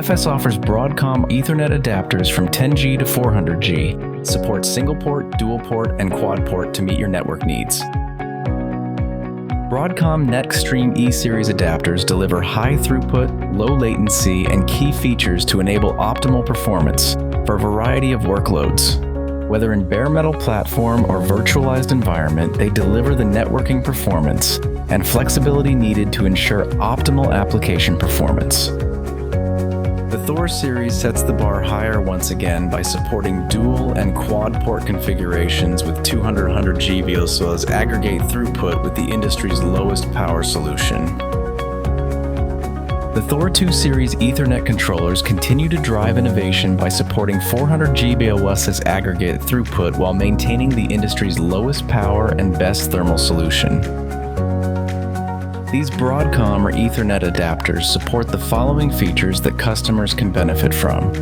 FS offers Broadcom Ethernet adapters from 10G to 400G, supports single port, dual port, and quad port to meet your network needs. Broadcom NetXtreme E-Series adapters deliver high throughput, low latency, and key features to enable optimal performance for a variety of workloads. Whether in bare metal platform or virtualized environment, they deliver the networking performance and flexibility needed to ensure optimal application performance. The Thor Series sets the bar higher once again by supporting dual and quad port configurations with 200 GB as well as aggregate throughput with the industry's lowest power solution. The Thor2 Series Ethernet controllers continue to drive innovation by supporting 400 GB OS's aggregate throughput while maintaining the industry's lowest power and best thermal solution. These Broadcom or Ethernet adapters support the following features that customers can benefit from.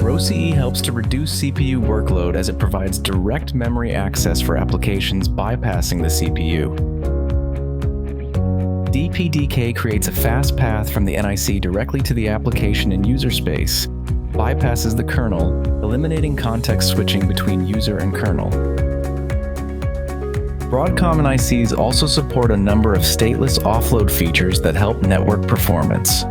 RoCE helps to reduce CPU workload as it provides direct memory access for applications bypassing the CPU. DPDK creates a fast path from the NIC directly to the application and user space, bypasses the kernel, eliminating context switching between user and kernel. Broadcom NICs also support a number of stateless offload features that help network performance.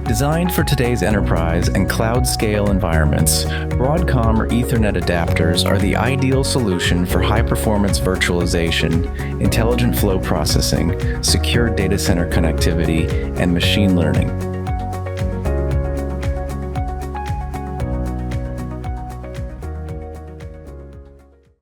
Designed for today's enterprise and cloud-scale environments, Broadcom or Ethernet adapters are the ideal solution for high-performance virtualization, intelligent flow processing, secure data center connectivity, and machine learning.